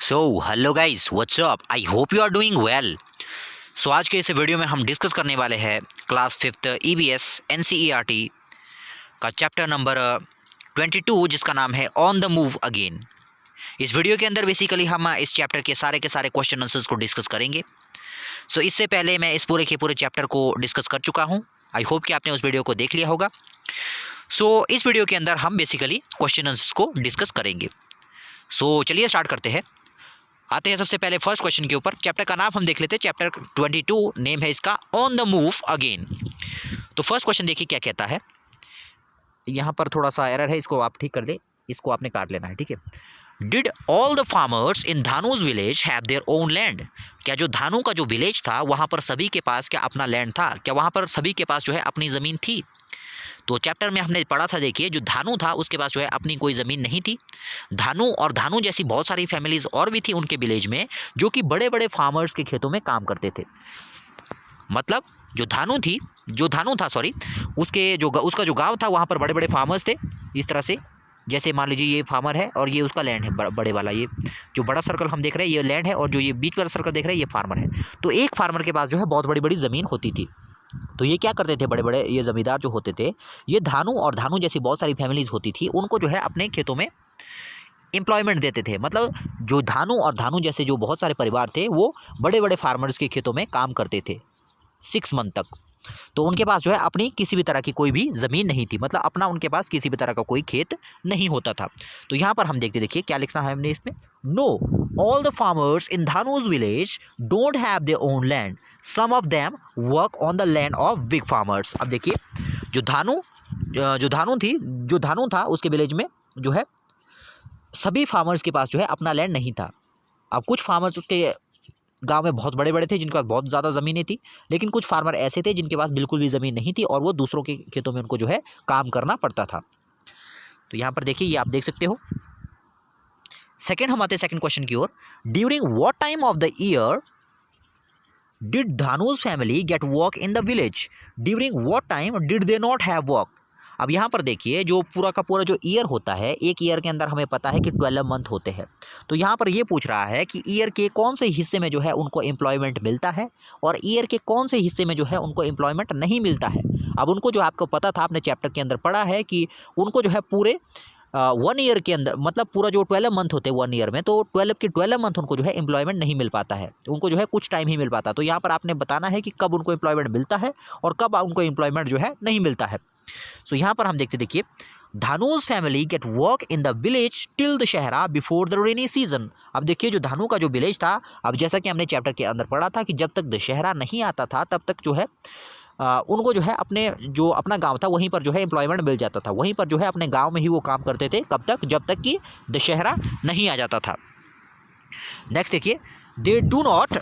So hello guys, what's up. I hope you are doing well. So आज के इस video में हम डिस्कस करने वाले हैं क्लास 5th EVS NCERT का चैप्टर नंबर 22 जिसका नाम है ऑन द मूव अगेन। इस वीडियो के अंदर बेसिकली हम इस चैप्टर के सारे क्वेश्चन आंसर्स को डिस्कस करेंगे। सो इससे पहले मैं इस पूरे के पूरे चैप्टर को डिस्कस कर चुका हूँ। आई होप कि आपने उस वीडियो को देख लिया होगा। सो इस वीडियो के अंदर हम बेसिकली क्वेश्चन आंसर्स को डिस्कस करेंगे। सो चलिए स्टार्ट करते हैं। आते हैं सबसे पहले फर्स्ट क्वेश्चन के ऊपर। चैप्टर का नाम हम देख लेते हैं, चैप्टर 22, नेम है इसका ऑन द मूव अगेन। तो फर्स्ट क्वेश्चन देखिए क्या कहता है। यहाँ पर थोड़ा सा एरर है, इसको आप ठीक कर दे, इसको आपने काट लेना है, ठीक है। Did all the farmers in Dhanu's village have their own land? क्या जो धानु का जो विलेज था वहाँ पर सभी के पास क्या अपना लैंड था? क्या वहाँ पर सभी के पास जो है अपनी ज़मीन थी? तो चैप्टर में हमने पढ़ा था, देखिए जो धानु था उसके पास जो है अपनी कोई ज़मीन नहीं थी। धानु और धानु जैसी बहुत सारी फैमिलीज़ और भी थी उनके विलेज में, जो कि बड़े बड़े फार्मर्स के खेतों में काम करते थे। मतलब जो धानु था सॉरी, उसका जो गांव था वहाँ पर बड़े बड़े फार्मर्स थे। इस तरह से जैसे मान लीजिए ये फार्मर है और ये उसका लैंड है, बड़े वाला ये जो बड़ा सर्कल हम देख रहे हैं ये लैंड है, और जो ये बीच वाला सर्कल देख रहे हैं ये फार्मर है। तो एक फार्मर के पास जो है बहुत बड़ी बड़ी ज़मीन होती थी। तो ये क्या करते थे, बड़े बड़े ये ज़मींदार जो होते थे, ये धानु और धानु जैसी बहुत सारी फैमिलीज़ होती थी, उनको जो है अपने खेतों में एम्प्लॉयमेंट देते थे। मतलब जो धानु और धानु जैसे जो बहुत सारे परिवार थे वो बड़े बड़े फार्मर्स के खेतों में काम करते थे 6 मंथ तक। तो उनके पास जो है अपनी किसी भी तरह की कोई भी ज़मीन नहीं थी, मतलब अपना उनके पास किसी भी तरह का कोई खेत नहीं होता था। तो यहाँ पर हम देखिए क्या लिखना है हमने इसमें। No all the farmers in Dhanu's village don't have their own land, some of them work on the land of big farmers. अब देखिए जो धानु था उसके विलेज में जो है सभी फार्मर्स के पास जो है अपना लैंड नहीं था। अब कुछ फार्मर्स उसके गांव में बहुत बड़े बड़े थे जिनके पास बहुत ज़्यादा ज़मीनें थी, लेकिन कुछ फार्मर ऐसे थे जिनके पास बिल्कुल भी ज़मीन नहीं थी और वो दूसरों के खेतों में उनको जो है काम करना पड़ता था। तो यहाँ पर देखिए ये आप देख सकते हो। सेकंड हम आते हैं सेकंड क्वेश्चन की ओर। During what time of the year did Dhanu's family get work in the village? During what time did they not have work? अब यहाँ पर देखिए जो पूरा का पूरा जो ईयर होता है, एक ईयर के अंदर हमें पता है कि 12 मंथ होते हैं। तो यहाँ पर ये पूछ रहा है कि ईयर के कौन से हिस्से में जो है उनको एम्प्लॉयमेंट मिलता है और ईयर के कौन से हिस्से में जो है उनको एम्प्लॉयमेंट नहीं मिलता है। अब उनको जो आपको पता था, आपने चैप्टर के अंदर पढ़ा है कि उनको जो है पूरे 1 ईयर के अंदर, मतलब पूरा जो 12 मंथ होते हैं 1 ईयर में, तो 12 मंथ उनको जो है एम्प्लॉयमेंट नहीं मिल पाता है, उनको जो है कुछ टाइम ही मिल पाता। तो यहाँ पर आपने बताना है कि कब उनको एम्प्लॉयमेंट मिलता है और कब उनको एम्प्लॉयमेंट जो है नहीं मिलता है। सो यहाँ पर हम देखिए Dhanu's family get work in the village till Dussehra before the rainy season. अब देखिए जो धानु का जो विलेज था, अब जैसा कि हमने चैप्टर के अंदर पढ़ा था कि जब तक दशहरा नहीं आता था तब तक जो है उनको जो है अपना गांव था वहीं पर जो है एम्प्लॉयमेंट मिल जाता था, वहीं पर जो है अपने गांव में ही वो काम करते थे। कब तक? जब तक कि दशहरा नहीं आ जाता था। नेक्स्ट देखिए, they do not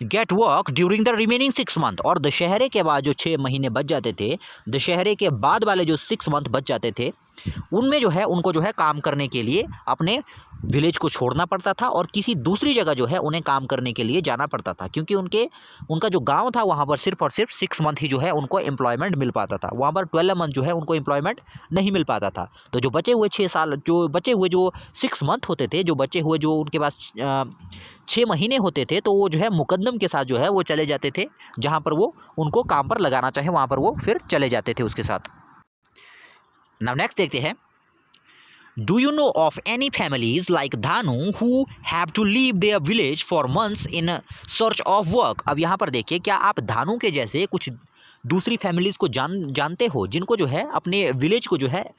get work during the remaining 6 month. और दशहरे के बाद जो 6 महीने बच जाते थे, दशहरे के बाद वाले जो 6 मंथ बच जाते थे, उनमें जो है उनको जो है काम करने के लिए अपने विलेज को छोड़ना पड़ता था और किसी दूसरी जगह जो है उन्हें काम करने के लिए जाना पड़ता था, क्योंकि उनका जो गांव था वहाँ पर सिर्फ और सिर्फ 6 मंथ ही जो है उनको एम्प्लॉयमेंट मिल पाता था, वहाँ पर 12 मंथ जो है उनको एम्प्लॉयमेंट नहीं मिल पाता था। तो जो बचे हुए 6 साल, जो बचे हुए जो 6 मंथ होते थे, जो बचे हुए जो उनके पास 6 महीने होते थे, तो वो जो है मुकद्दम के साथ जो है वो चले जाते थे, जहाँ पर वो उनको काम पर लगाना चाहे वहाँ पर वो फिर चले जाते थे उसके साथ। नाउ नेक्स्ट देखते हैं, do you know of any families like Dhanu who have to leave their village for months in search of work? अब यहाँ पर देखिए क्या आप धानु के जैसे कुछ दूसरी फैमिलीज़ को जानते हो जिनको जो है अपने विलेज को जो है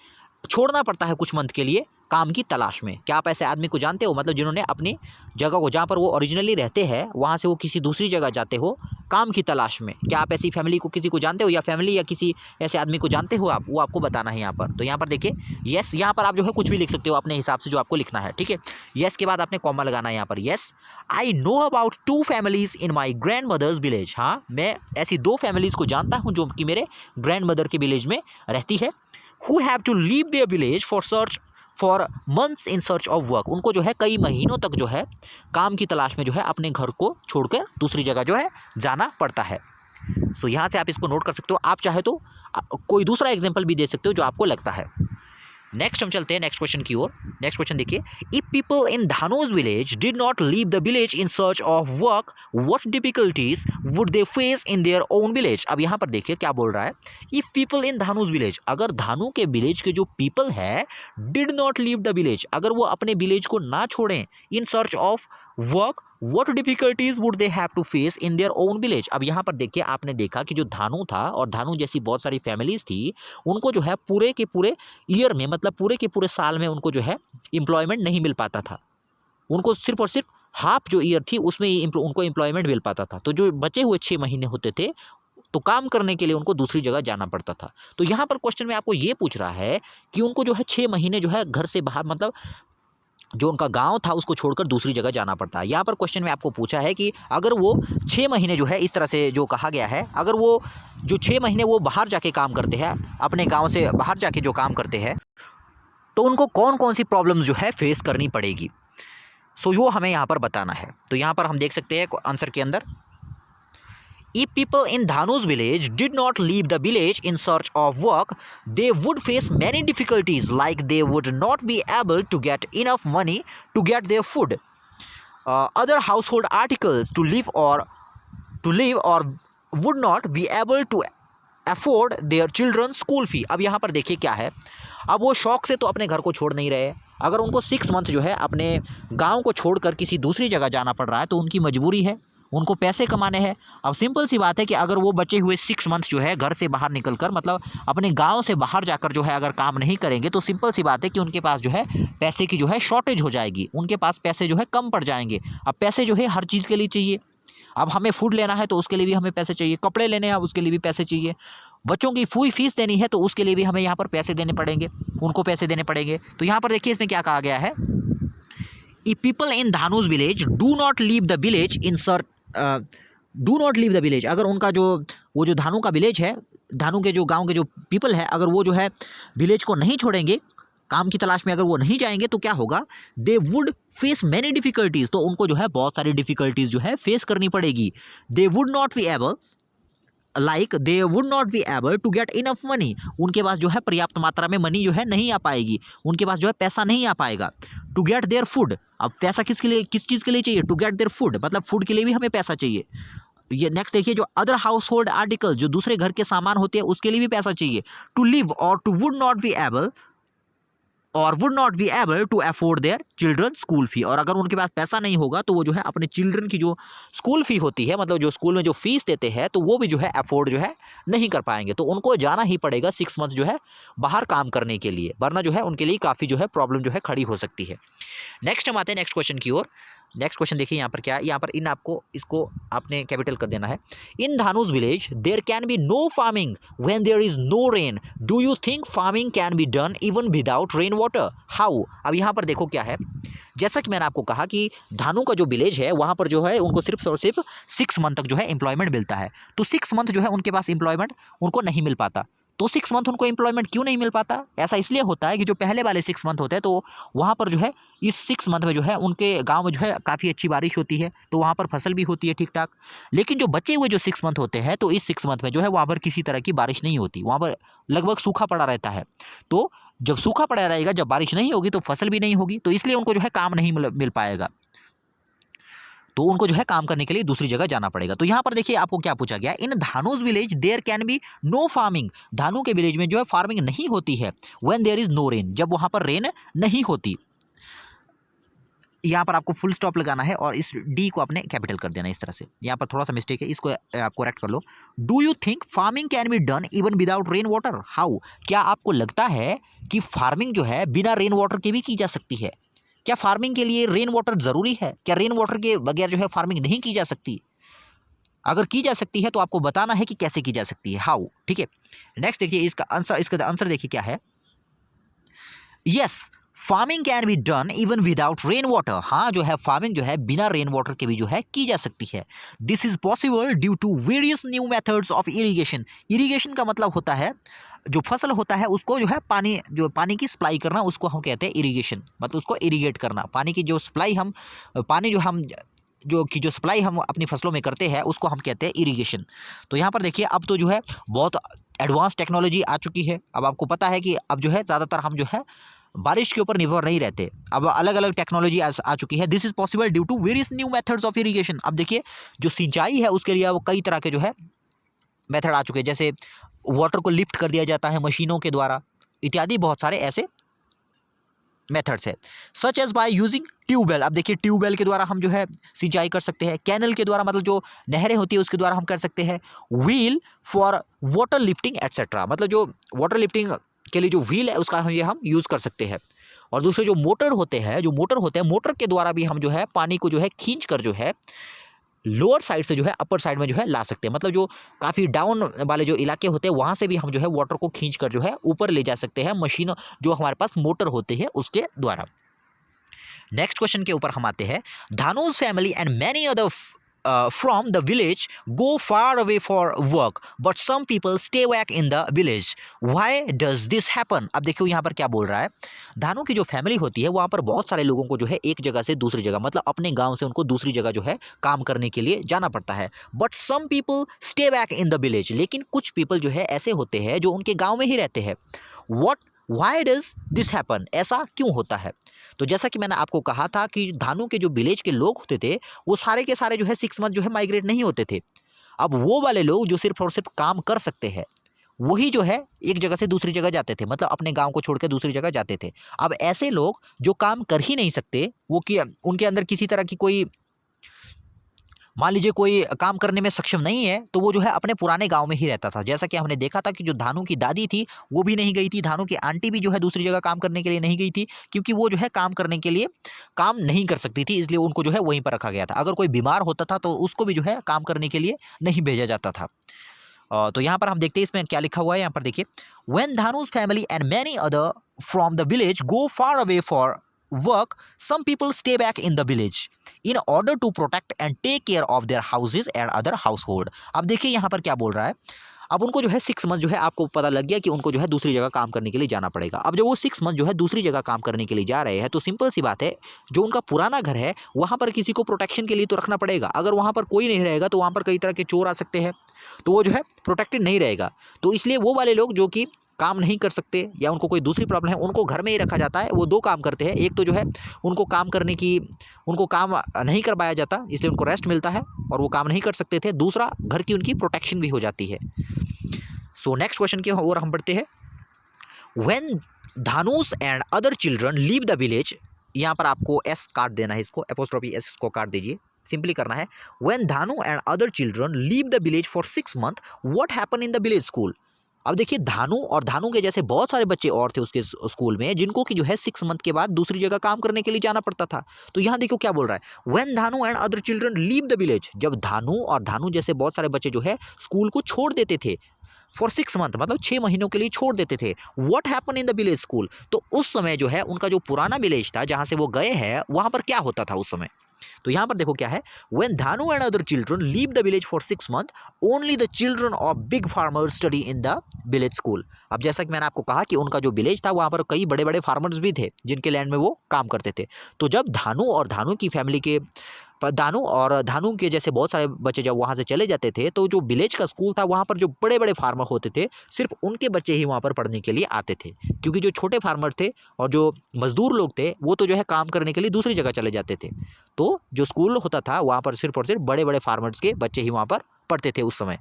छोड़ना पड़ता है कुछ मंथ के लिए काम की तलाश में? क्या आप ऐसे आदमी को जानते हो, मतलब जिन्होंने अपनी जगह को, जहाँ पर वो ओरिजिनली रहते हैं वहाँ से वो किसी दूसरी जगह जाते हो काम की तलाश में? क्या आप ऐसी फैमिली को किसी को जानते हो, या फैमिली या किसी ऐसे आदमी को जानते हो आप? वो आपको बताना है यहाँ पर। तो यहाँ पर देखिए यस, यहाँ पर आप जो है कुछ भी लिख सकते हो अपने हिसाब से जो आपको लिखना है, ठीक है। यस के बाद आपने कॉमा लगाना है यहाँ पर। Yes I know about 2 families in my grandmother's village. हाँ, मैं ऐसी 2 फैमिलीज़ को जानता हूँ जो कि मेरे ग्रैंड मदर के विलेज में रहती है। Who have to leave their village for months in search of work? उनको जो है कई महीनों तक जो है काम की तलाश में जो है अपने घर को छोड़कर दूसरी जगह जो है जाना पड़ता है। सो यहाँ से आप इसको नोट कर सकते हो। आप चाहे तो कोई दूसरा एग्जाम्पल भी दे सकते हो जो आपको लगता है। नेक्स्ट हम चलते हैं नेक्स्ट क्वेश्चन की ओर। नेक्स्ट क्वेश्चन देखिए, if people in Dhanu's village did not leave the village in search of work what difficulties would they face in their own village. अब यहाँ पर देखिए क्या बोल रहा है, if people in Dhanu's village, अगर धानु के विलेज के जो पीपल है did not leave the village, अगर वो अपने विलेज को ना छोड़ें, in search of work what difficulties would they have to face in their own village. अब यहाँ पर देखिए आपने देखा कि जो धानु था और धानु जैसी बहुत सारी फैमिलीज थी, उनको जो है पूरे के पूरे ईयर में, मतलब पूरे के पूरे साल में उनको जो है एम्प्लॉयमेंट नहीं मिल पाता था। उनको सिर्फ और सिर्फ हाफ जो ईयर थी उसमें ही उनको एम्प्लॉयमेंट मिल पाता था। तो जो बचे हुए 6 महीने होते थे तो काम करने के लिए उनको दूसरी जगह जाना पड़ता था। तो यहाँ पर क्वेश्चन में आपको ये पूछ रहा है कि उनको जो है 6 महीने जो है घर से बाहर, मतलब जो उनका गांव था उसको छोड़कर दूसरी जगह जाना पड़ता है। यहाँ पर क्वेश्चन में आपको पूछा है कि अगर वो 6 महीने जो है, इस तरह से जो कहा गया है, अगर वो जो 6 महीने वो बाहर जाके काम करते हैं, अपने गांव से बाहर जाके जो काम करते हैं, तो उनको कौन कौन सी प्रॉब्लम्स जो है फेस करनी पड़ेगी। सो वो हमें यहाँ पर बताना है। तो यहाँ पर हम देख सकते हैं आंसर के अंदर, if people in Dhanu's village did not leave the village in search of work, they would face many difficulties, like they would not be able to get enough money to get their food, other household articles to live, or would not be able to afford their children's school fee। अब यहाँ पर देखिए क्या है, अब वो शौक से तो अपने घर को छोड़ नहीं रहे। अगर उनको 6 मंथ जो है अपने गाँव को छोड़कर किसी दूसरी जगह जाना पड़ रहा है तो उनकी मजबूरी है, उनको पैसे कमाने हैं। अब सिंपल सी बात है कि अगर वो बचे हुए 6 मंथ जो है घर से बाहर निकलकर, मतलब अपने गांव से बाहर जाकर जो है अगर काम नहीं करेंगे, तो सिंपल सी बात है कि उनके पास जो है पैसे की जो है शॉर्टेज हो जाएगी, उनके पास पैसे जो है कम पड़ जाएंगे। अब पैसे जो है हर चीज़ के लिए चाहिए। अब हमें फूड लेना है तो उसके लिए भी हमें पैसे चाहिए, कपड़े लेने हैं उसके लिए भी पैसे चाहिए, बच्चों की फीस देनी है तो उसके लिए भी हमें यहाँ पर पैसे देने पड़ेंगे, उनको पैसे देने पड़ेंगे। तो यहाँ पर देखिए इसमें क्या कहा गया है, if people in Dhanu's village do not leave the village in search do not leave the village, अगर उनका जो वो जो धानु का विलेज है, धानु के जो गांव के जो पीपल है, अगर वो जो है विलेज को नहीं छोड़ेंगे, काम की तलाश में अगर वो नहीं जाएंगे तो क्या होगा, they would face many difficulties, तो उनको जो है बहुत सारी डिफिकल्टीज जो है फेस करनी पड़ेगी। They would not be able, like they would not be able to get enough money, उनके पास जो है पर्याप्त मात्रा में मनी जो है नहीं आ पाएगी, उनके पास जो है पैसा नहीं आ पाएगा। टू गेट देयर फूड, अब पैसा किसके लिए, किस चीज़ के लिए चाहिए, टू गेट देयर फूड, मतलब फूड के लिए भी हमें पैसा चाहिए। ये नेक्स्ट देखिए, जो अदर हाउस होल्ड आर्टिकल, जो दूसरे घर के सामान होते हैं उसके लिए भी पैसा चाहिए। टू लिव और to would not be able to afford their children school fee, और अगर उनके पास पैसा नहीं होगा तो वो जो है अपने चिल्ड्रन की जो स्कूल फी होती है, मतलब जो स्कूल में जो फीस देते हैं, तो वो भी जो है अफोर्ड जो है नहीं कर पाएंगे। तो उनको जाना ही पड़ेगा 6 मंथ जो है बाहर काम करने के लिए, वरना जो है उनके लिए काफ़ी जो है प्रॉब्लम जो है खड़ी हो सकती है। नेक्स्ट हम आते हैं नेक्स्ट क्वेश्चन की ओर। नेक्स्ट क्वेश्चन देखिए यहाँ पर क्या है, यहाँ पर इन आपको इसको आपने कैपिटल कर देना है। In Dhanu's village there can be no farming when there is no rain, do you think farming can be done even without rain water, how. अब यहाँ पर देखो क्या है, जैसा कि मैंने आपको कहा कि धानु का जो विलेज है वहाँ पर जो है उनको सिर्फ और सिर्फ 6 मंथ तक जो है एम्प्लॉयमेंट मिलता है। तो 6 मंथ जो है उनके पास एम्प्लॉयमेंट उनको नहीं मिल पाता। तो 6 मंथ उनको एम्प्लॉयमेंट क्यों नहीं मिल पाता, ऐसा इसलिए होता है कि जो पहले वाले 6 मंथ होते हैं तो वहाँ पर जो है इस 6 मंथ में जो है उनके गांव में जो है काफ़ी अच्छी बारिश होती है, तो वहाँ पर फसल भी होती है ठीक ठाक। लेकिन जो बचे हुए जो 6 मंथ होते हैं तो इस 6 मंथ में जो है वहाँ पर किसी तरह की बारिश नहीं होती, वहाँ पर लगभग सूखा पड़ा रहता है। तो जब सूखा पड़ा रहेगा, जब बारिश नहीं होगी तो फसल भी नहीं होगी, तो इसलिए उनको जो है काम नहीं मिल पाएगा, तो उनको जो है काम करने के लिए दूसरी जगह जाना पड़ेगा। तो यहाँ पर देखिए आपको क्या पूछा गया, in Dhanu's village there can be no farming, Dhanu के विलेज में जो है फार्मिंग नहीं होती है। When there is no rain, जब वहाँ पर रेन नहीं होती। यहाँ पर आपको फुल स्टॉप लगाना है और इस डी को आपने कैपिटल कर देना इस तरह से, यहाँ पर थोड़ा सा मिस्टेक है, इसको आप करेक्ट कर लो। Do you think farming can be done even without rain water, how, क्या आपको लगता है कि फार्मिंग जो है बिना रेन वाटर के भी की जा सकती है? क्या फार्मिंग के लिए रेन वाटर ज़रूरी है? क्या रेन वाटर के बगैर जो है फार्मिंग नहीं की जा सकती? अगर की जा सकती है तो आपको बताना है कि कैसे की जा सकती है, हाउ। ठीक है, नेक्स्ट देखिए इसका आंसर देखिए क्या है, yes farming can be done even without rain water, हाँ जो है फार्मिंग जो है बिना रेन वाटर के भी जो है की जा सकती है। This is possible due to various new methods of irrigation, irrigation का मतलब होता है जो फसल होता है उसको जो है पानी की सप्लाई करना, उसको हम कहते हैं इरीगेशन, मतलब उसको इरीगेट करना, पानी की जो सप्लाई जो सप्लाई हम अपनी फसलों में करते हैं उसको हम कहते हैं इरीगेशन। तो यहाँ पर देखिए अब तो जो है बहुत एडवांस टेक्नोलॉजी आ चुकी है। अब आपको पता है कि अब जो है ज़्यादातर हम जो है बारिश के ऊपर निर्भर नहीं रहते, अब अलग अलग टेक्नोलॉजी आ चुकी है। This is possible due to various new methods of irrigation. अब देखिए जो सिंचाई है उसके लिए अब कई तरह के जो है मेथड आ चुके हैं, जैसे वाटर को लिफ्ट कर दिया जाता है मशीनों के द्वारा, इत्यादि बहुत सारे ऐसे मेथड्स है। Such as by using tubewell. अब देखिए ट्यूबवेल के द्वारा हम जो है सिंचाई कर सकते हैं, कैनल के द्वारा मतलब जो नहरें होती है उसके द्वारा हम कर सकते हैं, wheel for water lifting etcetera, मतलब जो वाटर लिफ्टिंग के लिए जो व्हील है उसका हम यूज़ कर सकते हैं। और दूसरे जो मोटर होते हैं मोटर के द्वारा भी हम जो है पानी को जो है खींच कर जो है लोअर साइड से जो है अपर साइड में जो है ला सकते हैं, मतलब जो काफ़ी डाउन वाले जो इलाके होते हैं वहाँ से भी हम जो है वाटर को खींच कर जो है ऊपर ले जा सकते हैं मशीन जो हमारे पास मोटर होती है उसके द्वारा। नेक्स्ट क्वेश्चन के ऊपर हम आते हैं। Dhanu's family and many other from the village go far away for work but some people stay back in the village. Why does this happen? अब देखियो यहाँ पर क्या बोल रहा है। धानु की जो फैमिली होती है वहाँ पर बहुत सारे लोगों को जो है एक जगह से दूसरी जगह, मतलब अपने गांव से उनको दूसरी जगह जो है काम करने के लिए जाना पड़ता है। But some people stay back in the village, लेकिन कुछ पीपल जो है ऐसे होते हैं जो उनके गाँव में ही रहते हैं। Why does this happen? ऐसा क्यों होता है? तो जैसा कि मैंने आपको कहा था कि धानु के जो विलेज के लोग होते थे वो सारे के सारे जो है 6 मंथ जो है माइग्रेट नहीं होते थे। अब वो वाले लोग जो सिर्फ और सिर्फ काम कर सकते हैं वही जो है एक जगह से दूसरी जगह जाते थे, मतलब अपने गांव को छोड़ के दूसरी जगह जाते थे। अब ऐसे लोग जो काम कर ही नहीं सकते, वो कि उनके अंदर किसी तरह की कोई, मान लीजिए कोई काम करने में सक्षम नहीं है, तो वो जो है अपने पुराने गांव में ही रहता था। जैसा कि हमने देखा था कि जो धानु की दादी थी वो भी नहीं गई थी, धानु की आंटी भी जो है दूसरी जगह काम करने के लिए नहीं गई थी, क्योंकि वो जो है काम करने के लिए काम नहीं कर सकती थी, इसलिए उनको जो है वहीं पर रखा गया था। अगर कोई बीमार होता था तो उसको भी जो है काम करने के लिए नहीं भेजा जाता था। तो यहाँ पर हम देखते हैं इसमें क्या लिखा हुआ है। यहाँ पर देखिए, when Dhanu's family and many other from the village go far away for work, some people stay back in the village in order to protect and take care of their houses and other household. अब देखिए यहाँ पर क्या बोल रहा है। अब उनको जो है 6 मंथ जो है, आपको पता लग गया कि उनको जो है दूसरी जगह काम करने के लिए जाना पड़ेगा। अब जब वो 6 मंथ जो है दूसरी जगह काम करने के लिए जा रहे हैं तो सिंपल सी बात है, जो उनका पुराना घर है वहाँ पर किसी को प्रोटेक्शन के लिए तो रखना पड़ेगा। अगर वहाँ पर कोई नहीं रहेगा तो वहाँ पर कई तरह के चोर आ सकते हैं, तो वो जो है प्रोटेक्टेड नहीं रहेगा। तो इसलिए वो वाले लोग जो कि काम नहीं कर सकते या उनको कोई दूसरी प्रॉब्लम है, उनको घर में ही रखा जाता है। वो 2 काम करते हैं, एक तो जो है उनको काम नहीं करवाया जाता इसलिए उनको रेस्ट मिलता है और वो काम नहीं कर सकते थे, दूसरा घर की उनकी प्रोटेक्शन भी हो जाती है। सो नेक्स्ट क्वेश्चन की ओर हम बढ़ते हैं। When Dhanu's and other children leave the village, यहाँ पर आपको एस काट देना है, इसको एपोस्ट्रोफी एस को काट दीजिए, सिंपली करना है। When Dhanu and other children leave the village for 6 month what happen in the village school. अब देखिए धानु और धानु के जैसे बहुत सारे बच्चे और थे उसके स्कूल में जिनको कि जो है 6 मंथ के बाद दूसरी जगह काम करने के लिए जाना पड़ता था। तो यहाँ देखो क्या बोल रहा है, when Dhanu and other children leave the village, जब धानु और धानु जैसे बहुत सारे बच्चे जो है स्कूल को छोड़ देते थे फॉर 6 मंथ, मतलब 6 महीनों के लिए छोड़ देते थे। What happen in the village school, तो उस समय जो है उनका जो पुराना विलेज था जहाँ से वो गए हैं वहाँ पर क्या होता था उस समय। तो यहाँ पर देखो क्या है, when Dhanu and other children leave the village for 6 month only the children of big farmers study in the village school. अब जैसा कि मैंने आपको कहा कि उनका जो विलेज था वहाँ पर कई बड़े बड़े फार्मर्स भी थे जिनके लैंड में वो काम करते थे। तो जब धानु और धानु की फैमिली के धानु और धानु के जैसे बहुत सारे बच्चे जब वहाँ से चले जाते थे तो जो विलेज का स्कूल था वहाँ पर जो बड़े बड़े फार्मर होते थे सिर्फ उनके बच्चे ही वहाँ पर पढ़ने के लिए आते थे, क्योंकि जो छोटे फार्मर थे और जो मजदूर लोग थे वो तो जो है काम करने के लिए दूसरी जगह चले जाते थे। तो जो स्कूल होता था वहाँ पर सिर्फ और सिर्फ बड़े बड़े फार्मर्स के बच्चे ही वहाँ पर पढ़ते थे उस समय।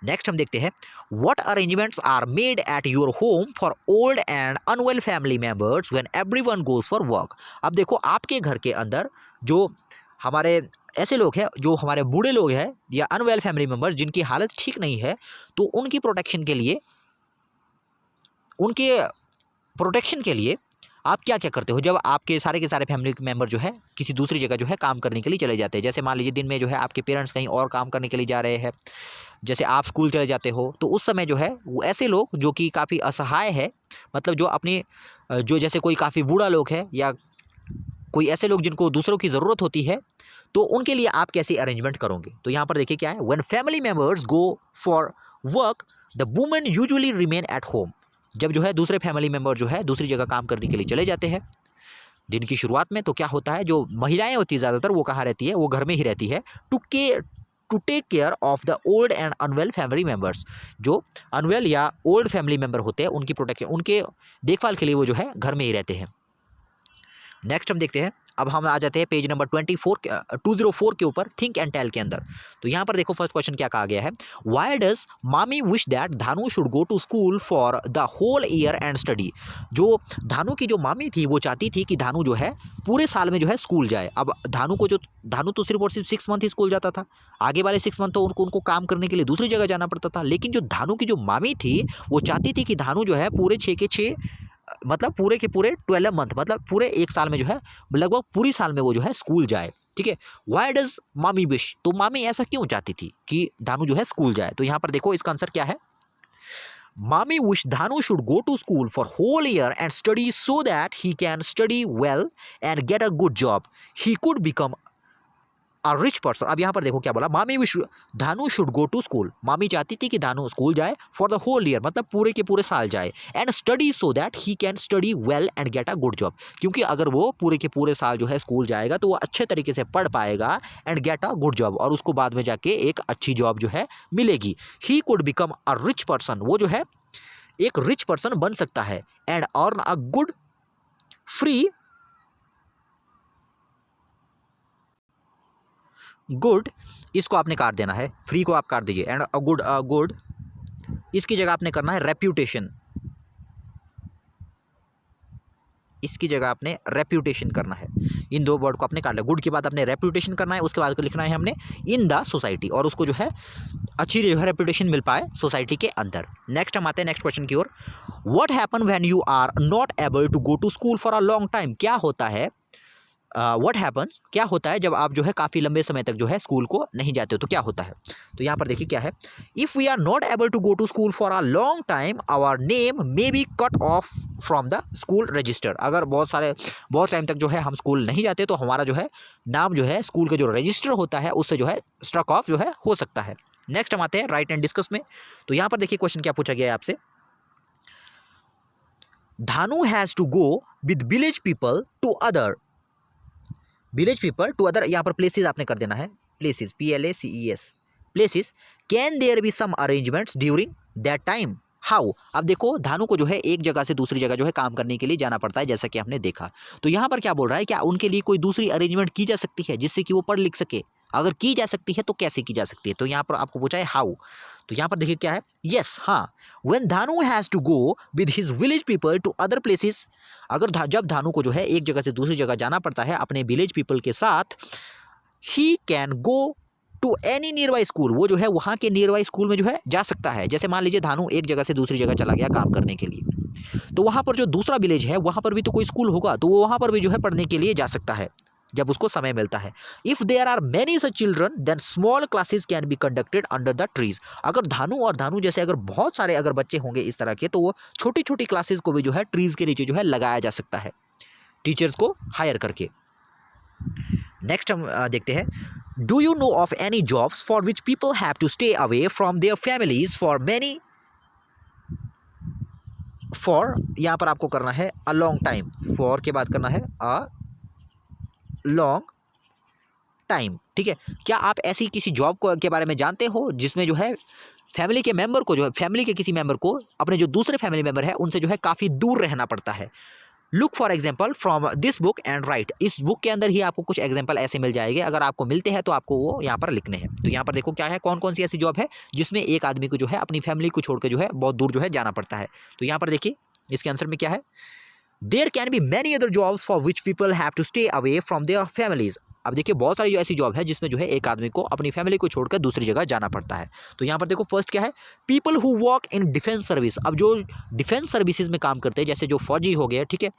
नेक्स्ट हम देखते हैं, what arrangements are made at your home for old and unwell family members when everyone goes for work. अब देखो आपके घर के अंदर जो हमारे ऐसे लोग हैं जो हमारे बूढ़े लोग हैं या अनवेल फैमिली मेंबर्स जिनकी हालत ठीक नहीं है, तो उनकी प्रोटेक्शन के लिए आप क्या क्या करते हो जब आपके सारे के सारे फैमिली मेंबर जो है किसी दूसरी जगह जो है काम करने के लिए चले जाते हैं। जैसे मान लीजिए दिन में जो है आपके पेरेंट्स कहीं और काम करने के लिए जा रहे हैं, जैसे आप स्कूल चले जाते हो, तो उस समय जो है वो ऐसे लोग जो कि काफ़ी असहाय है, मतलब जो अपनी जो जैसे कोई काफ़ी बूढ़ा लोग है या कोई ऐसे लोग जिनको दूसरों की ज़रूरत होती है, तो उनके लिए आप कैसी अरेंजमेंट करोगे। तो यहाँ पर देखिए क्या है, when family members go for work the women usually remain at home. जब जो है दूसरे फैमिली मेंबर जो है दूसरी जगह काम करने के लिए चले जाते हैं दिन की शुरुआत में, तो क्या होता है जो महिलाएं होती है ज़्यादातर वो कहाँ रहती है, वो घर में ही रहती है, to take care of the old and unwell family members. जो अनवेल या ओल्ड फैमिली मेम्बर होते हैं उनकी प्रोटेक्शन, उनके देखभाल के लिए वो जो है घर में ही रहते हैं। नेक्स्ट हम देखते हैं, अब हम आ जाते हैं पेज नंबर 204 के ऊपर, थिंक एंड टेल के अंदर। तो यहाँ पर देखो फर्स्ट क्वेश्चन क्या कहा गया है, व्हाई डज मामी wish that Dhanu should go to school for the whole year and study. जो धानु की जो मामी थी वो चाहती थी कि धानु जो है पूरे साल में जो है स्कूल जाए। अब धानु तो सिर्फ और सिर्फ 6 मंथ ही स्कूल जाता था, आगे वाले 6 मंथ तो उनको काम करने के लिए दूसरी जगह जाना पड़ता था। लेकिन जो धानु की जो मामी थी वो चाहती थी कि धानु जो है पूरे 6 के 6 मतलब पूरे के पूरे 12 मंथ मतलब पूरे एक साल में जो है लगभग पूरी साल में वो जो है स्कूल जाए। ठीक है, व्हाई डज मामी विश, तो मामी ऐसा क्यों चाहती थी कि धानु जो है स्कूल जाए। तो यहाँ पर देखो इसका आंसर क्या है, मामी wish Dhanu should go to school for whole year and study so that he can study well and get a good job, he could become a rich person. अब यहाँ पर देखो क्या बोला, मामी wish Dhanu should go to school, मामी चाहती थी कि धानु स्कूल जाए फॉर द होल ईयर मतलब पूरे के पूरे साल जाए, and study so that he can study well and get a good job, क्योंकि अगर वो पूरे के पूरे साल जो है स्कूल जाएगा तो वो अच्छे तरीके से पढ़ पाएगा and get a good job, और उसको बाद में जाके एक अच्छी जॉब जो है मिलेगी। ही could become a rich person, वो जो है एक रिच पर्सन बन सकता है, and earn a good free good, इसको आपने काट देना है, फ्री को आप काट दीजिए, एंड गुड इसकी जगह आपने करना है रेप्यूटेशन, इसकी जगह आपने रेप्यूटेशन करना है। इन दो वर्ड को आपने काट लिया, गुड के बाद आपने रेप्यूटेशन करना है, उसके बाद को लिखना है हमने इन द सोसाइटी, और उसको जो है अच्छी जो है रेप्यूटेशन मिल पाए सोसाइटी के अंदर। नेक्स्ट हम आते हैं नेक्स्ट क्वेश्चन की ओर, what happen when you are not able to go to school for a long time, क्या होता है व्हाट हैपन्स, क्या होता है जब आप जो है काफ़ी लंबे समय तक जो है स्कूल को नहीं जाते हो तो क्या होता है। तो यहाँ पर देखिए क्या है, if we are not able to go to school for a long time our name may be cut off from the school register. अगर बहुत टाइम तक जो है हम स्कूल नहीं जाते तो हमारा जो है नाम जो है स्कूल का जो रजिस्टर होता है उससे जो है स्ट्रक ऑफ जो है हो सकता है। नेक्स्ट हम आते हैं राइट एंड डिस्कस में। तो यहाँ पर देखिए क्वेश्चन क्या पूछा गया है आपसे, Dhanu has to go with village people to other यहाँ पर प्लेसेस आपने कर देना है, places PLACES places, can there be some arrangements during that time, how. अब देखो धानु को जो है एक जगह से दूसरी जगह जो है काम करने के लिए जाना पड़ता है जैसा कि हमने देखा। तो यहाँ पर क्या बोल रहा है, क्या उनके लिए कोई दूसरी अरेंजमेंट की जा सकती है जिससे कि वो पढ़ लिख सके, अगर की जा सकती है तो कैसे की जा सकती है। तो यहाँ पर आपको पूछा है हाउ, तो यहाँ पर देखिए क्या है, यस हाँ, when Dhanu has to go with his village people to other places, अगर जब धानु को जो है एक जगह से दूसरी जगह जाना पड़ता है अपने विलेज पीपल के साथ, he can go to any nearby school, वो जो है वहाँ के नियर बाई स्कूल में जो है जा सकता है। जैसे मान लीजिए धानु एक जगह से दूसरी जगह चला गया काम करने के लिए, तो वहाँ पर जो दूसरा विलेज है वहाँ पर भी तो कोई स्कूल होगा, तो वो वहाँ पर भी जो है पढ़ने के लिए जा सकता है जब उसको समय मिलता है। If there are many such children then small classes can be conducted under the trees, अगर धानु जैसे अगर बहुत सारे अगर बच्चे होंगे इस तरह के, तो वो छोटी छोटी क्लासेस को भी जो है ट्रीज के नीचे जो है लगाया जा सकता है टीचर्स को हायर करके। नेक्स्ट हम देखते हैं, do you know of any jobs for which people have to stay away from their families for यहाँ पर आपको करना है अ लॉन्ग टाइम, फॉर के बाद करना है अ लॉन्ग टाइम। ठीक है, क्या आप ऐसी किसी जॉब के बारे में जानते हो जिसमें जो है फैमिली के मेंबर को जो है फैमिली के किसी मेंबर को अपने जो दूसरे फैमिली मेंबर है उनसे जो है काफ़ी दूर रहना पड़ता है। Look for example from this book and right, इस बुक के अंदर ही आपको कुछ एग्जाम्पल ऐसे मिल जाएंगे, अगर आपको मिलते हैं तो आपको वो यहाँ पर लिखने हैं। तो यहाँ पर देखो क्या है, कौन कौन सी ऐसी जॉब है जिसमें एक आदमी को जो है अपनी फैमिली को छोड़ के जो है बहुत दूर जो है जाना पड़ता है। तो यहाँ पर देखिए इसके आंसर में क्या है, there can be many other jobs for which people have to stay away from their families. अब देखिए बहुत सारी ऐसी जॉब है जिसमें जो है एक आदमी को अपनी फैमिली को छोड़कर दूसरी जगह जाना पड़ता है। तो यहाँ पर देखो फर्स्ट क्या है, people who work in defence service. अब जो डिफेंस सर्विसेज में काम करते हैं जैसे जो फौजी हो गया, ठीक है,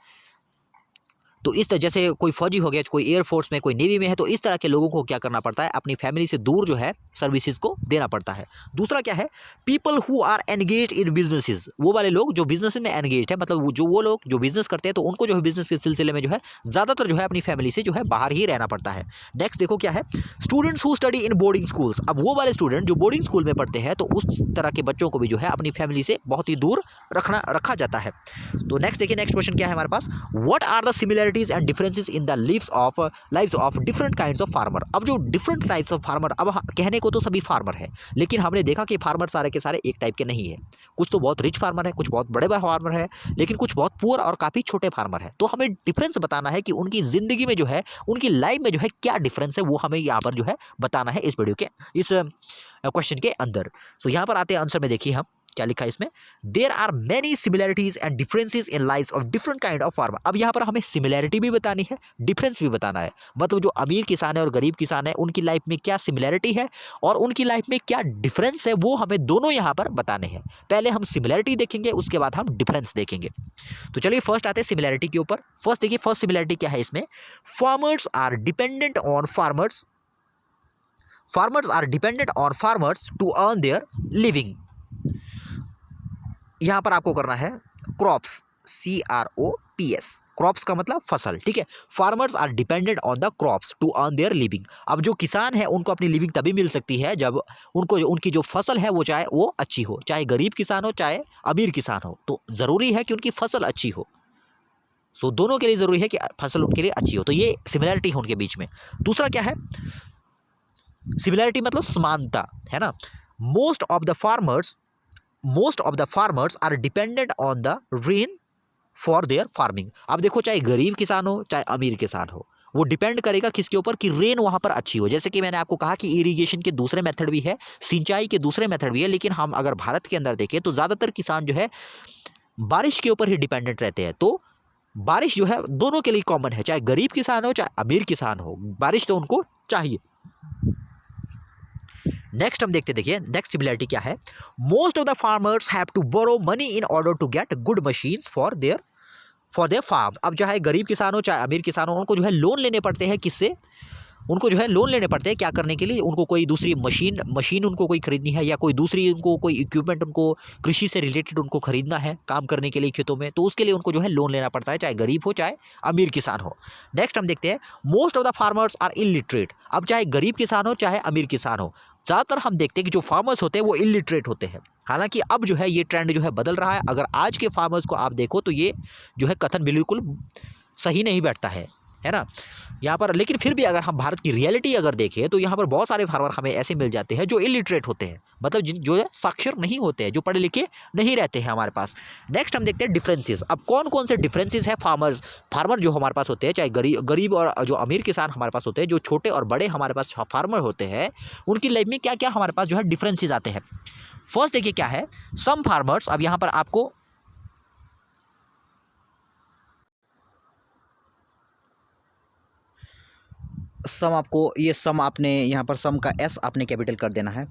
तो इस तरह जैसे कोई फौजी हो गया, कोई एयरफोर्स में, कोई नेवी में है, तो इस तरह के लोगों को क्या करना पड़ता है, अपनी फैमिली से दूर जो है सर्विसेज को देना पड़ता है। दूसरा क्या है, people who are engaged in businesses, वो वाले लोग जो बिजनेस में एंगेज्ड है, मतलब वो लोग जो बिजनेस करते हैं तो उनको जो है बिजनेस के सिलसिले में जो है ज़्यादातर जो है अपनी फैमिली से जो है बाहर ही रहना पड़ता है। नेक्स्ट देखो क्या है, students who study in boarding schools. अब वो वाले स्टूडेंट जो बोर्डिंग स्कूल में पढ़ते हैं तो उस तरह के बच्चों को भी जो है अपनी फैमिली से बहुत ही दूर रखा जाता है। तो नेक्स्ट देखिए, नेक्स्ट क्वेश्चन क्या है हमारे पास, what are the similarities similarities and differences in the lives of different kinds of farmer. अब जो डिफरेंट टाइप्स ऑफ फार्मर, अब कहने को तो सभी फार्मर है, लेकिन हमने देखा कि फार्मर सारे के सारे एक टाइप के नहीं है। कुछ तो बहुत रिच फार्मर है, कुछ बहुत बड़े फार्मर है, लेकिन कुछ बहुत पुअर और काफ़ी छोटे फार्मर है। तो हमें डिफरेंस बताना है कि उनकी ज़िंदगी में जो है, उनकी लाइफ में जो है क्या डिफरेंस है, वो हमें यहाँ पर जो है बताना है इस वीडियो के, इस क्वेश्चन के अंदर। सो यहाँ पर आते हैं आंसर में, देखिए हम क्या लिखा है इसमें, there are many similarities and differences in lives of different kind of farmer. अब यहाँ पर हमें सिमिलैरिटी भी बतानी है, डिफरेंस भी बताना है, मतलब जो अमीर किसान है और गरीब किसान है उनकी लाइफ में क्या सिमिलैरिटी है और उनकी लाइफ में क्या डिफरेंस है, वो हमें दोनों यहाँ पर बताने हैं। पहले हम सिमिलैरिटी देखेंगे, उसके बाद हम डिफरेंस देखेंगे। तो चलिए फर्स्ट आते हैं सिमिलैरिटी के ऊपर। फर्स्ट देखिए, फर्स्ट सिमिलैरिटी क्या है इसमें, farmers are dependent on farmers to earn their living. यहां पर आपको करना है क्रॉप्स, CROPS, क्रॉप्स का मतलब फसल, ठीक है। Farmers are dependent on the crops to earn their living. अब जो किसान है उनको अपनी लिविंग तभी मिल सकती है जब उनको उनकी जो फसल है वो चाहे वो अच्छी हो, चाहे गरीब किसान हो चाहे अमीर किसान हो, तो ज़रूरी है कि उनकी फसल अच्छी हो। सो दोनों के लिए ज़रूरी है कि फसल उनके लिए अच्छी हो। तो ये सिमिलैरिटी है उनके बीच में। दूसरा क्या है, सिमिलैरिटी मतलब समानता, है ना। Most of the farmers are dependent on the rain for their farming. अब देखो, चाहे गरीब किसान हो चाहे अमीर किसान हो, वो डिपेंड करेगा किसके ऊपर, कि रेन वहां पर अच्छी हो। जैसे कि मैंने आपको कहा कि इरिगेशन के दूसरे मेथड भी है, सिंचाई के दूसरे मेथड भी है, लेकिन हम अगर भारत के अंदर देखें तो ज़्यादातर किसान जो है बारिश के ऊपर ही डिपेंडेंट रहते हैं। तो बारिश जो है दोनों के लिए कॉमन है, चाहे गरीब किसान हो चाहे अमीर किसान हो, बारिश तो उनको चाहिए। नेक्स्ट हम देखते, देखिए नेक्स्ट सिमिलैरिटी क्या है, most of the farmers have to borrow money in order to get good machines for their farm. अब चाहे गरीब किसान हो चाहे अमीर किसान हो, उनको जो है लोन लेने पड़ते हैं, किससे, उनको जो है लोन लेने पड़ते हैं, क्या करने के लिए, उनको कोई दूसरी मशीन उनको कोई खरीदनी है, या कोई दूसरी उनको कोई इक्विपमेंट उनको कृषि से रिलेटेड उनको खरीदना है काम करने के लिए खेतों में, तो उसके लिए उनको जो है लोन लेना पड़ता है, चाहे गरीब हो चाहे अमीर किसान हो। नेक्स्ट हम देखते हैं, most of the farmers are illiterate. अब चाहे गरीब किसान हो चाहे अमीर किसान हो, ज़्यादातर हम देखते हैं कि जो फार्मर्स होते हैं वो इलिटरेट होते हैं। हालांकि अब जो है ये ट्रेंड जो है बदल रहा है। अगर आज के फार्मर्स को आप देखो तो ये जो है कथन बिल्कुल सही नहीं बैठता है ना यहाँ पर। लेकिन फिर भी अगर हम भारत की रियलिटी अगर देखें तो यहाँ पर बहुत सारे फार्मर हमें ऐसे मिल जाते हैं जो इलिटरेट होते हैं, मतलब जो है साक्षर नहीं होते हैं, जो पढ़े लिखे नहीं रहते हैं हमारे पास। नेक्स्ट हम देखते हैं डिफरेंसेस। अब कौन कौन से डिफरेंसेस है फार्मर जो हमारे पास होते हैं, चाहे गरीब और जो अमीर किसान हमारे पास होते हैं, जो छोटे और बड़े हमारे पास फार्मर होते हैं, उनकी लाइफ में क्या क्या हमारे पास जो है डिफरेंसेस आते हैं। फर्स्ट देखिए क्या है, सम फार्मर्स, अब यहाँ पर आपको सम आपने यहाँ पर सम का S आपने कैपिटल कर देना है।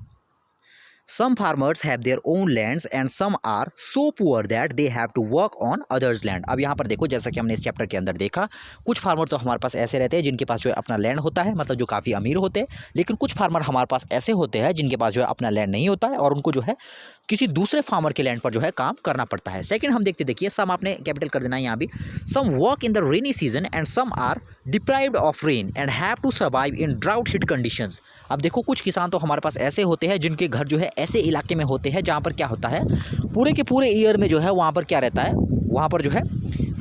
Some farmers have their own lands and some are so poor that they have to work on others' land। अब यहाँ पर देखो, जैसा कि हमने इस चैप्टर के अंदर देखा, कुछ फार्मर तो हमारे पास ऐसे रहते हैं जिनके पास जो है अपना लैंड होता है, मतलब जो काफ़ी अमीर होते हैं, लेकिन कुछ फार्मर हमारे पास ऐसे होते हैं जिनके पास जो है अपना लैंड नहीं होता है और उनको जो है किसी दूसरे फार्मर के लैंड पर जो है काम करना पड़ता है। सेकंड हम देखते, देखिए सम आपने कैपिटल कर देना है यहाँ भी। Some work in the rainy season and some are deprived of rain and have to survive in drought hit conditions. अब देखो, कुछ किसान तो हमारे पास ऐसे होते हैं जिनके घर जो है ऐसे इलाके में होते हैं जहाँ पर क्या होता है, पूरे के पूरे ईयर में जो है वहाँ पर क्या रहता है, वहाँ पर जो है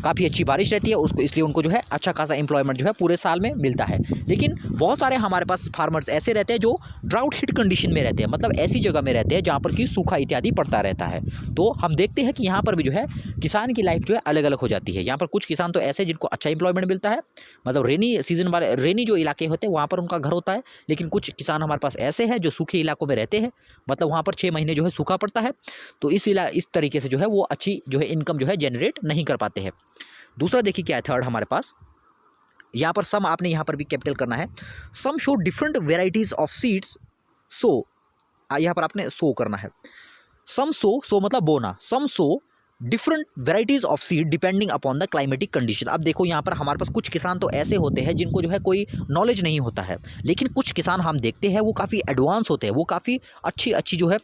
काफ़ी अच्छी बारिश रहती है उसको, इसलिए उनको जो है अच्छा खासा एम्प्लॉयमेंट जो है पूरे साल में मिलता है। लेकिन बहुत सारे हमारे पास फार्मर्स ऐसे रहते हैं जो ड्राउट हिट कंडीशन में रहते हैं, मतलब ऐसी जगह में रहते हैं जहाँ पर कि सूखा इत्यादि पड़ता रहता है। तो हम देखते हैं कि यहाँ पर भी जो है किसान की लाइफ जो है अलग अलग हो जाती है। यहाँ पर कुछ किसान तो ऐसे जिनको अच्छा एम्प्लॉयमेंट मिलता है, मतलब रेनी सीजन वाले रेनी जो इलाके होते हैं वहाँ पर उनका घर होता है, लेकिन कुछ किसान हमारे पास ऐसे हैं जो सूखे इलाकों में रहते हैं, मतलब वहाँ पर 6 महीने जो है सूखा पड़ता है, तो इस तरीके से जो है वो अच्छी जो है इनकम जो है जनरेट नहीं कर पाते हैं। दूसरा देखिए क्या है, थर्ड हमारे पास यहाँ पर सम आपने यहाँ पर भी कैपिटल करना है। Some sow different varieties of seeds, so यहाँ पर आपने सो करना है। सम सो मतलब बोना, some sow different varieties of seed depending upon the climatic condition. अब देखो यहाँ पर हमारे पास कुछ किसान तो ऐसे होते हैं जिनको जो है कोई नॉलेज नहीं होता है, लेकिन कुछ किसान हम देखते हैं वो काफ़ी एडवांस होते हैं, वो काफ़ी अच्छी जो है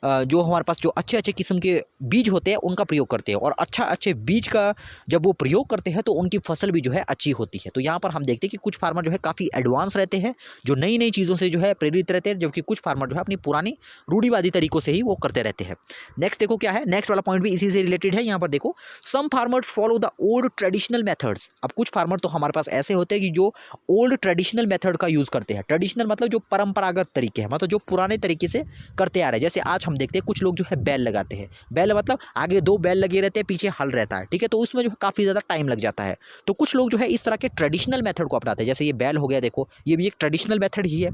जो हमारे पास जो अच्छे किस्म के बीज होते हैं उनका प्रयोग करते हैं, और अच्छे बीज का जब वो प्रयोग करते हैं तो उनकी फसल भी जो है अच्छी होती है। तो यहाँ पर हम देखते हैं कि कुछ फार्मर जो है काफ़ी एडवांस रहते हैं, जो नई चीज़ों से जो है प्रेरित रहते हैं, जबकि कुछ फार्मर जो है अपनी पुरानी रूढ़िवादी तरीकों से ही वो करते रहते हैं। नेक्स्ट देखो क्या है, नेक्स्ट वाला पॉइंट भी इसी से रिलेटेड रिलेटेड है। यहाँ पर देखो, some farmers follow the old traditional methods. अब कुछ फार्मर तो हमारे पास ऐसे होते हैं कि जो ओल्ड ट्रेडिशनल मेथड का यूज़ करते हैं। ट्रेडिशनल मतलब जो परंपरागत तरीके हैं, मतलब जो पुराने तरीके से करते आ रहे हैं। जैसे आज हम देखते हैं कुछ लोग जो है बैल लगाते हैं। बैल मतलब आगे 2 बैल लगे रहते हैं, पीछे हल रहता है, ठीक है, तो उसमें जो है काफ़ी ज़्यादा टाइम लग जाता है। तो कुछ लोग जो है इस तरह के ट्रेडिशनल मेथड को अपनाते हैं। जैसे ये बैल हो गया, देखो ये भी एक ट्रेडिशनल मेथड ही है।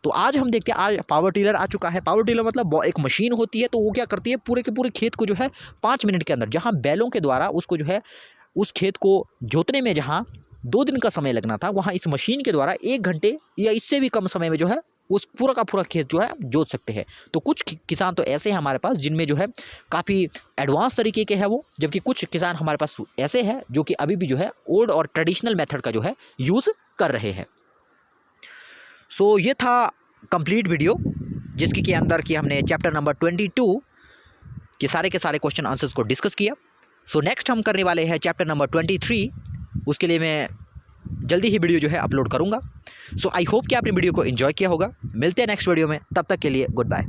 तो आज हम देखते हैं, आज पावर टिलर आ चुका है। पावर टिलर मतलब एक मशीन होती है, तो वो क्या करती है, पूरे के पूरे खेत को जो है 5 मिनट के अंदर, जहां बैलों के द्वारा उसको जो है उस खेत को जोतने में जहां 2 दिन का समय लगना था, वहां इस मशीन के द्वारा 1 घंटे या इससे भी कम समय में जो है उस पूरा का पूरा खेत जो है जोत सकते हैं। तो कुछ किसान तो ऐसे हैं हमारे पास जिनमें जो है काफ़ी एडवांस तरीके के हैं वो, जबकि कुछ किसान हमारे पास ऐसे हैं जो कि अभी भी जो है ओल्ड और ट्रेडिशनल मेथड का जो है यूज़ कर रहे हैं। सो ये था कंप्लीट वीडियो, जिसकी के अंदर कि हमने चैप्टर नंबर 22 के सारे क्वेश्चन आंसर्स को डिस्कस किया। सो नेक्स्ट हम करने वाले हैं चैप्टर नंबर 23। उसके लिए मैं जल्दी ही वीडियो जो है अपलोड करूंगा। सो आई होप कि आपने वीडियो को एंजॉय किया होगा। मिलते हैं नेक्स्ट वीडियो में, तब तक के लिए गुड बाय।